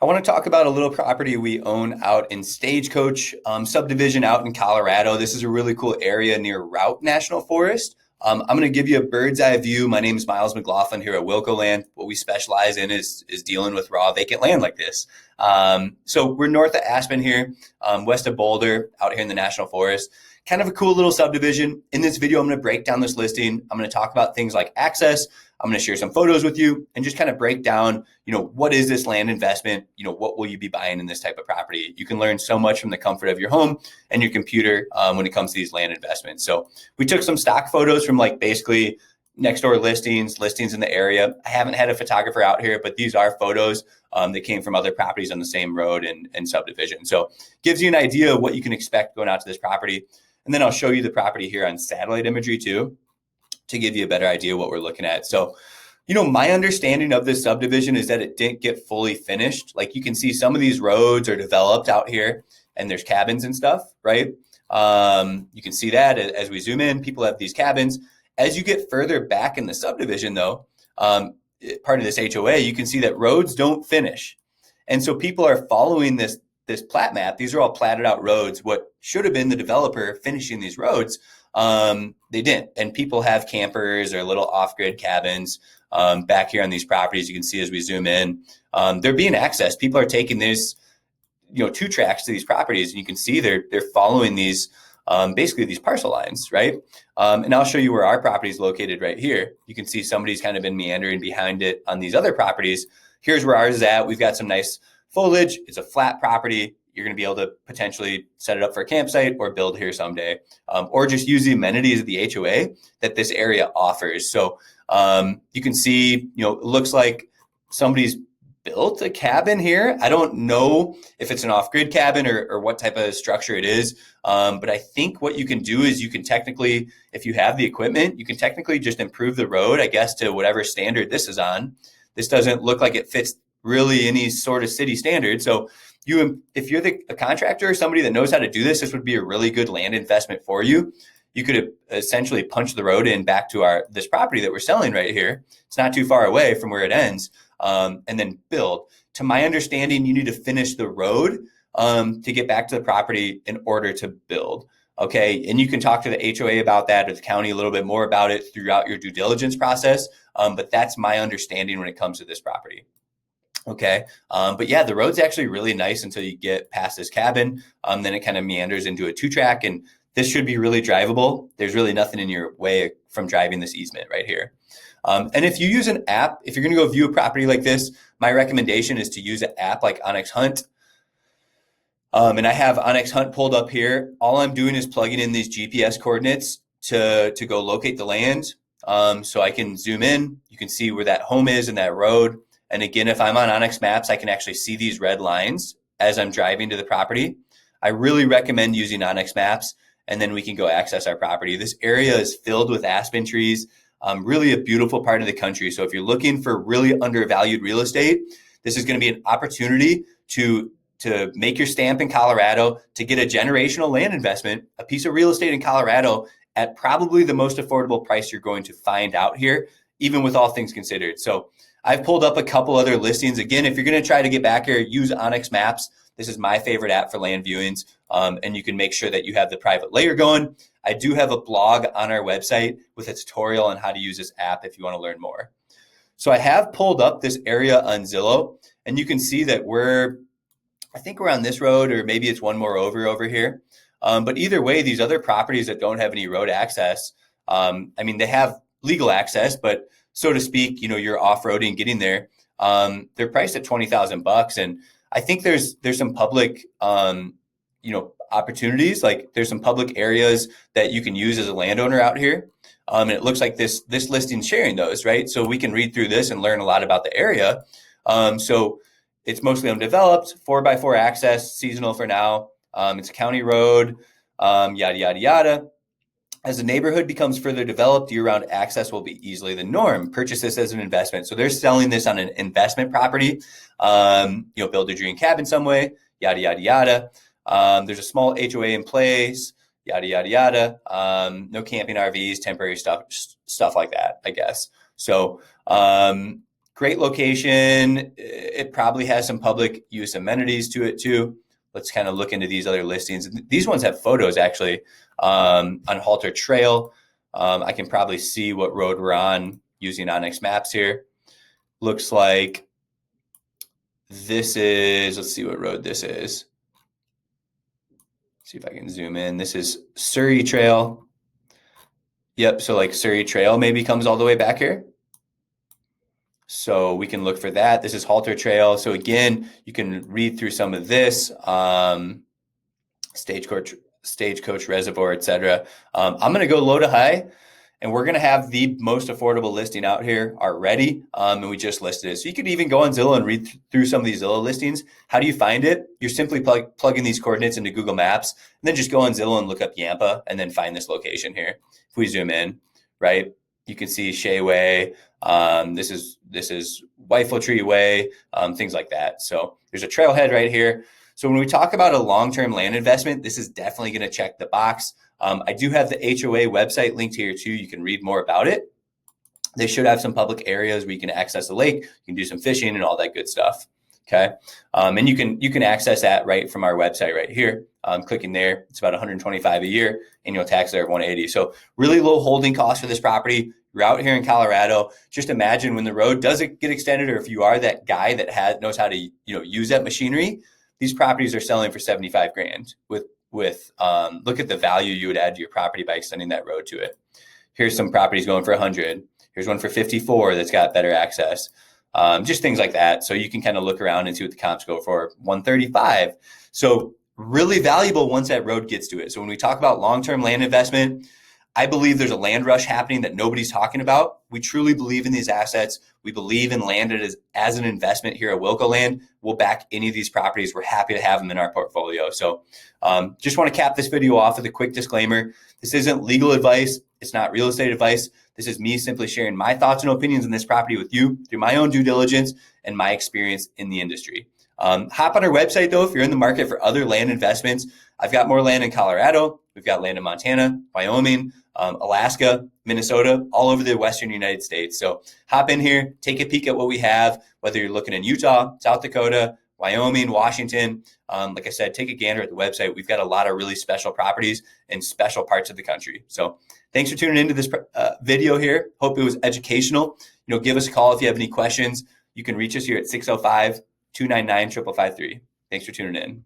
I want to talk about a little property we own out in Stagecoach subdivision out in Colorado. This is a really cool area near Routt National Forest. I'm going to give you a bird's eye view. My name is Miles McLaughlin here at Wilco Land. What we specialize in is dealing with raw vacant land like this. So we're north of Aspen here, west of Boulder, out here in the National Forest. Kind of a cool little subdivision. In this video, I'm going to break down this listing. I'm going to talk about things like access. I'm going to share some photos with you and just kind of break down, what is this land investment? What will you be buying in this type of property? You can learn so much from the comfort of your home and your computer when it comes to these land investments. So we took some stock photos from basically next door listings in the area. I haven't had a photographer out here, but these are photos that came from other properties on the same road and subdivision. So gives you an idea of what you can expect going out to this property. And then I'll show you the property here on satellite imagery too, to give you a better idea of what we're looking at. So, my understanding of this subdivision is that it didn't get fully finished. Like you can see some of these roads are developed out here and there's cabins and stuff, right? You can see that as we zoom in, people have these cabins. As you get further back in the subdivision though, part of this HOA, you can see that roads don't finish. And so people are following this plat map. These are all platted out roads. What should have been the developer finishing these roads, they didn't. And people have campers or little off-grid cabins back here on these properties. You can see as we zoom in, they're being accessed. People are taking this, 2 tracks to these properties, and you can see they're following these, basically these parcel lines, right? And I'll show you where our property is located right here. You can see somebody's kind of been meandering behind it on these other properties. Here's where ours is at. We've got some nice foliage. It's a flat property. You're going to be able to potentially set it up for a campsite or build here someday, or just use the amenities of the HOA that this area offers. So you can see, it looks like somebody's built a cabin here. I don't know if it's an off-grid cabin or what type of structure it is, but I think what you can do is you can technically, if you have the equipment, you can technically just improve the road, I guess, to whatever standard this is on. This doesn't look like it fits really any sort of city standard. So if you're a contractor or somebody that knows how to do this, this would be a really good land investment for you. You could essentially punch the road in back to this property that we're selling right here. It's not too far away from where it ends, and then build. To my understanding, you need to finish the road to get back to the property in order to build. Okay, and you can talk to the HOA about that or the county a little bit more about it throughout your due diligence process. But that's my understanding when it comes to this property. Okay. But yeah, the road's actually really nice until you get past this cabin. Then it kind of meanders into a 2-track, and this should be really drivable. There's really nothing in your way from driving this easement right here. And if you use an app, if you're going to go view a property like this, my recommendation is to use an app like Onyx Hunt. And I have Onyx Hunt pulled up here. All I'm doing is plugging in these GPS coordinates to go locate the land. So I can zoom in. You can see where that home is and that road. And again, if I'm on Onyx Maps, I can actually see these red lines as I'm driving to the property. I really recommend using Onyx Maps, and then we can go access our property. This area is filled with aspen trees, really a beautiful part of the country. So if you're looking for really undervalued real estate, this is going to be an opportunity to make your stamp in Colorado, to get a generational land investment, a piece of real estate in Colorado at probably the most affordable price you're going to find out here, even with all things considered. So I've pulled up a couple other listings. Again, if you're going to try to get back here, use Onyx Maps. This is my favorite app for land viewings, and you can make sure that you have the private layer going. I do have a blog on our website with a tutorial on how to use this app if you want to learn more. So I have pulled up this area on Zillow, and you can see that I think we're on this road, or maybe it's one more over here. But either way, these other properties that don't have any road access, they have legal access, but so to speak, you're off-roading, getting there. They're priced at $20,000, and I think there's some public, opportunities. Like there's some public areas that you can use as a landowner out here, and it looks like this listing's sharing those, right? So we can read through this and learn a lot about the area. So it's mostly undeveloped, 4x4 access, seasonal for now. It's a county road, yada yada yada. As the neighborhood becomes further developed, year-round access will be easily the norm. Purchase this as an investment. So they're selling this on an investment property, build a dream cabin some way, yada, yada, yada. There's a small HOA in place, yada, yada, yada. No camping RVs, temporary stuff like that, I guess. So Great location. It probably has some public use amenities to it too. Let's kind of look into these other listings. These ones have photos actually on Halter Trail. I can probably see what road we're on using Onyx Maps here. Looks like this is, let's see what road this is. See if I can zoom in. This is Surrey Trail. Yep, so like Surrey Trail maybe comes all the way back here. So we can look for that. This is Halter Trail. So again, you can read through some of this, Stagecoach Reservoir, etc. I'm going to go low to high, and we're going to have the most affordable listing out here already, and we just listed it. So you could even go on Zillow and read through some of these Zillow listings. How do you find it? You're simply plugging these coordinates into Google Maps, and then just go on Zillow and look up Yampa, and then find this location here. If we zoom in, right, you can see Shea Way. This is Whiteful Tree Way, things like that. So there's a trailhead right here. So when we talk about a long-term land investment, this is definitely going to check the box. I do have the HOA website linked here too. You can read more about it. They should have some public areas where you can access the lake. You can do some fishing and all that good stuff. Okay, and you can access that right from our website right here. Clicking there, it's about $125 a year. Annual tax there of $180. So really low holding cost for this property. You're out here in Colorado. Just imagine when the road doesn't get extended, or if you are that guy that knows how to use that machinery. These properties are selling for $75,000 with look at the value you would add to your property by extending that road to it. Here's some properties going for 100. Here's one for 54 that's got better access. Just things like that. So you can kind of look around and see what the comps go for. 135. So really valuable once that road gets to it. So when we talk about long-term land investment, I believe there's a land rush happening that nobody's talking about. We truly believe in these assets. We believe in land as an investment here at Wilco Land. We'll back any of these properties. We're happy to have them in our portfolio. So just want to cap this video off with a quick disclaimer. This isn't legal advice. It's not real estate advice. This is me simply sharing my thoughts and opinions on this property with you through my own due diligence and my experience in the industry. Hop on our website, though, if you're in the market for other land investments. I've got more land in Colorado. We've got land in Montana, Wyoming, Alaska, Minnesota, all over the Western United States. So hop in here, take a peek at what we have, whether you're looking in Utah, South Dakota, Wyoming, Washington. Like I said, take a gander at the website. We've got a lot of really special properties in special parts of the country. So thanks for tuning into this video here. Hope it was educational. Give us a call if you have any questions. You can reach us here at 605-299-5553. Thanks for tuning in.